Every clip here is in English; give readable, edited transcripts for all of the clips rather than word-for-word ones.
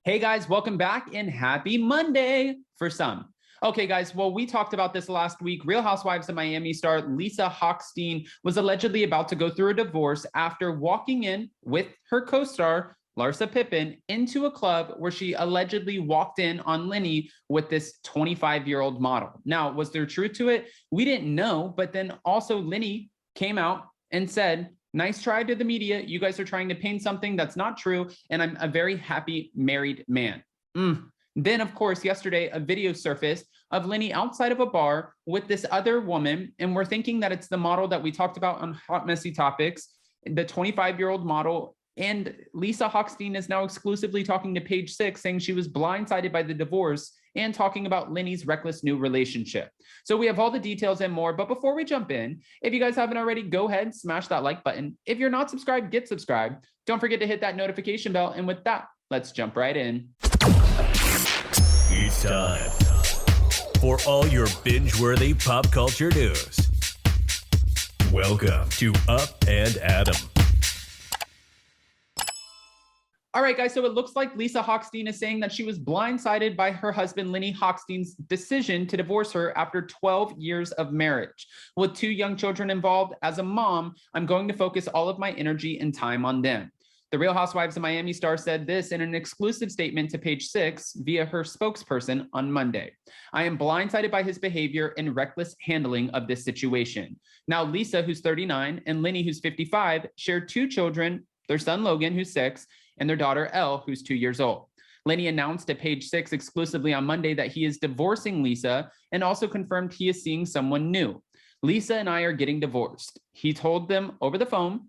Hey guys, welcome back and happy Monday for some. Okay guys, well, we talked about this last week. Real Housewives of Miami star Lisa Hochstein was allegedly about to go through a divorce after walking in with her co-star Larsa Pippen into a club where she allegedly walked in on Lenny with this 25-year-old model. Now, was there truth to it? We didn't know, but then also Lenny came out and said, nice try to the media. You guys are trying to paint something that's not true, and I'm a very happy married man. Then, of course, yesterday, a video surfaced of Lenny outside of a bar with this other woman, and we're thinking that it's the model that we talked about on Hot Messy Topics, the 25-year-old model. And Lisa Hochstein is now exclusively talking to Page Six, saying she was blindsided by the divorce and talking about Lenny's reckless new relationship. So we have all the details and more. But before we jump in, if you guys haven't already, go ahead, smash that like button. If you're not subscribed, get subscribed. Don't forget to hit that notification bell. And with that, let's jump right in. It's time for all your binge-worthy pop culture news. Welcome to Up and Adam. All right, guys, so it looks like Lisa Hochstein is saying that she was blindsided by her husband, Lenny Hochstein's decision to divorce her after 12 years of marriage. With 2 young children involved, as a mom, I'm going to focus all of my energy and time on them. The Real Housewives of Miami star said this in an exclusive statement to Page Six via her spokesperson on Monday. I am blindsided by his behavior and reckless handling of this situation. Now, Lisa, who's 39, and Lenny, who's 55, share 2 children, their son, Logan, who's 6, and their daughter, Elle, who's 2 years old. Lenny announced to Page Six exclusively on Monday that he is divorcing Lisa and also confirmed he is seeing someone new. Lisa and I are getting divorced. He told them over the phone,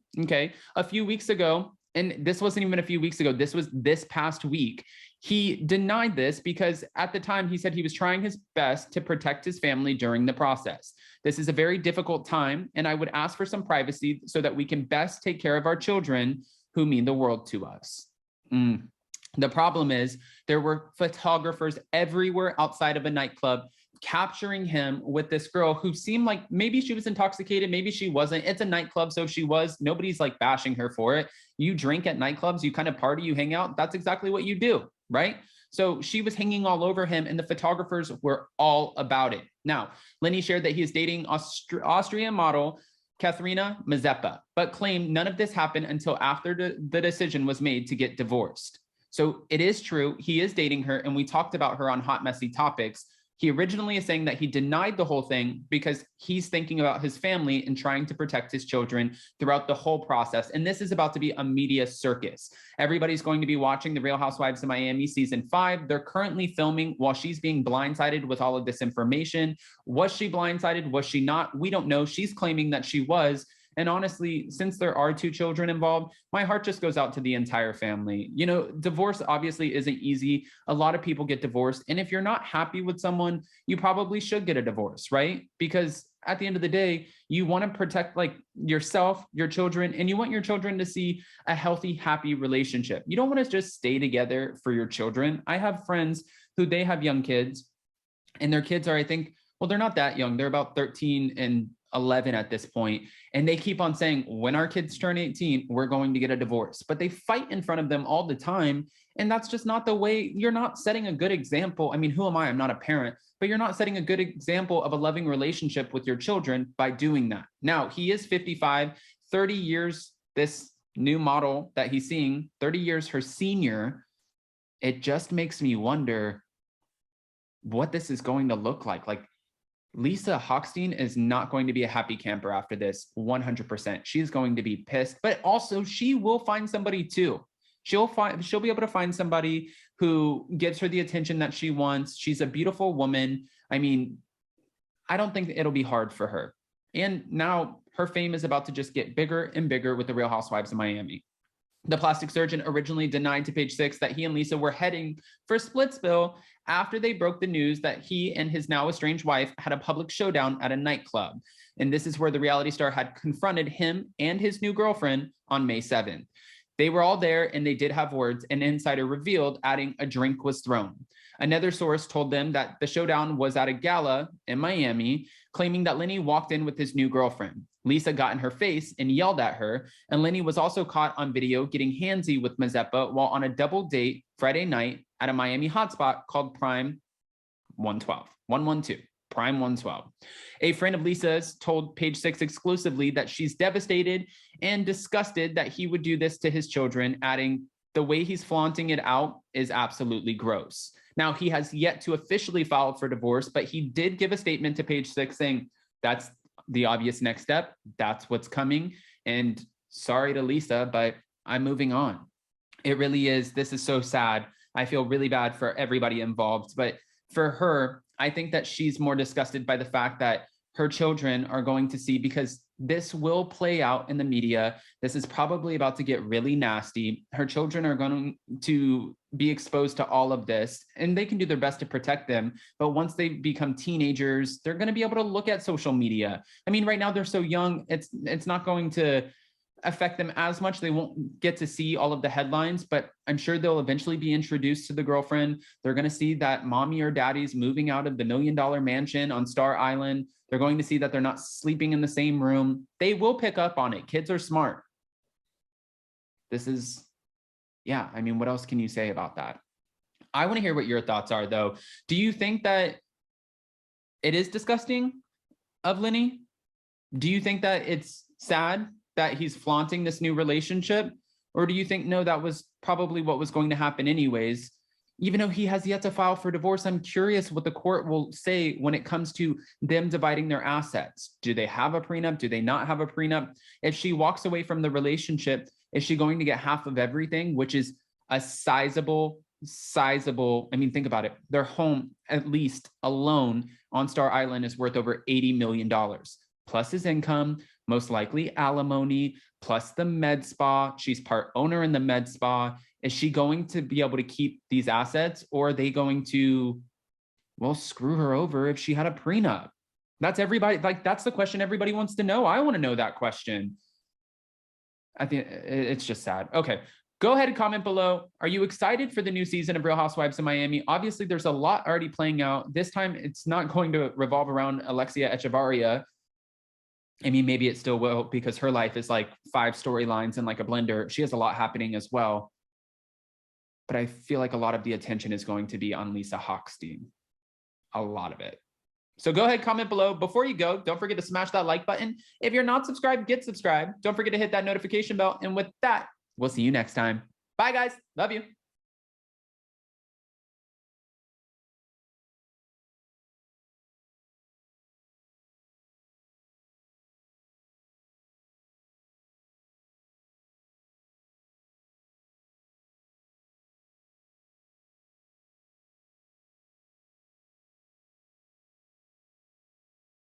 a few weeks ago, and this wasn't even a few weeks ago, this was this past week. He denied this because at the time he said he was trying his best to protect his family during the process. This is a very difficult time, and I would ask for some privacy so that we can best take care of our children who mean the world to us. The problem is there were photographers everywhere outside of a nightclub capturing him with this girl who seemed like maybe she was intoxicated, maybe she wasn't. It's a nightclub, so if she was, nobody's like bashing her for it. You drink at nightclubs, you kind of party, you hang out. That's exactly what you do, right? So she was hanging all over him, and the photographers were all about it. Now, Lenny shared that he is dating Austrian model Katharina Mazeppa, but claimed none of this happened until after the decision was made to get divorced. So it is true, he is dating her, and we talked about her on Hot Messy Topics. He originally is saying that he denied the whole thing because he's thinking about his family and trying to protect his children throughout the whole process. And this is about to be a media circus. Everybody's going to be watching The Real Housewives of Miami season 5. They're currently filming while she's being blindsided with all of this information. Was she blindsided? Was she not? We don't know. She's claiming that she was. And honestly, since there are 2 children involved, my heart just goes out to the entire family. You know, divorce obviously isn't easy. A lot of people get divorced. And if you're not happy with someone, you probably should get a divorce, right? Because at the end of the day, you want to protect like yourself, your children, and you want your children to see a healthy, happy relationship. You don't want to just stay together for your children. I have friends who they have young kids, and their kids are, I think, well, they're not that young. They're about 13 and 11 at this point. And they keep on saying, when our kids turn 18, we're going to get a divorce. But they fight in front of them all the time. And that's just not the way. You're not setting a good example. I mean, who am I? I'm not a parent, but you're not setting a good example of a loving relationship with your children by doing that. Now, he is 55, 30 years, this new model that he's seeing, 30 years her senior. It just makes me wonder what this is going to look like. Like, Lisa Hochstein is not going to be a happy camper after this, 100%. She's going to be pissed, but also she will find somebody too. She'll be able to find somebody who gives her the attention that she wants. She's a beautiful woman. I mean, I don't think it'll be hard for her. And now her fame is about to just get bigger and bigger with the Real Housewives of Miami. The plastic surgeon originally denied to Page Six that he and Lisa were heading for Splitsville after they broke the news that he and his now estranged wife had a public showdown at a nightclub. And this is where the reality star had confronted him and his new girlfriend on May 7th. They were all there and they did have words, an insider revealed, adding a drink was thrown. Another source told them that the showdown was at a gala in Miami, claiming that Lenny walked in with his new girlfriend. Lisa got in her face and yelled at her. And Lenny was also caught on video getting handsy with Mazeppa while on a double date Friday night at a Miami hotspot called Prime 112. Prime 112. A friend of Lisa's told Page Six exclusively that she's devastated and disgusted that he would do this to his children, adding, the way he's flaunting it out is absolutely gross. Now, he has yet to officially file for divorce, but he did give a statement to Page Six saying that's the obvious next step. That's what's coming. And sorry to Lisa, but I'm moving on. It really is. This is so sad. I feel really bad for everybody involved. But for her, I think that she's more disgusted by the fact that her children are going to see, because this will play out in the media. This is probably about to get really nasty. Her children are going to be exposed to all of this, and they can do their best to protect them. But once they become teenagers, they're going to be able to look at social media. I mean, right now they're so young, it's not going to affect them as much. They won't get to see all of the headlines, but I'm sure they'll eventually be introduced to the girlfriend. They're going to see that mommy or daddy's moving out of the $1 million mansion on Star Island. They're going to see that they're not sleeping in the same room. They will pick up on it. Kids are smart. This is, yeah, I mean, what else can you say about that? I want to hear what your thoughts are, though. Do you think that it is disgusting of Lenny? Do you think that it's sad that he's flaunting this new relationship? Or do you think, no, that was probably what was going to happen anyways? Even though he has yet to file for divorce, I'm curious what the court will say when it comes to them dividing their assets. Do they have a prenup? Do they not have a prenup? If she walks away from the relationship, is she going to get half of everything, which is a sizable, I mean, think about it. Their home, at least alone on Star Island, is worth over $80 million, plus his income, most likely alimony, plus the med spa. She's part owner in the med spa. Is she going to be able to keep these assets, or are they going to, well, screw her over if she had a prenup? That's everybody, like, that's the question everybody wants to know. I want to know that question. I think it's just sad. Okay, go ahead and comment below. Are you excited for the new season of Real Housewives of Miami? Obviously, there's a lot already playing out. This time, it's not going to revolve around Alexia Echevarria. I mean, maybe it still will, because her life is like 5 storylines and like a blender. She has a lot happening as well. But I feel like a lot of the attention is going to be on Lisa Hochstein. A lot of it. So go ahead, comment below. Before you go, don't forget to smash that like button. If you're not subscribed, get subscribed. Don't forget to hit that notification bell. And with that, we'll see you next time. Bye, guys. Love you.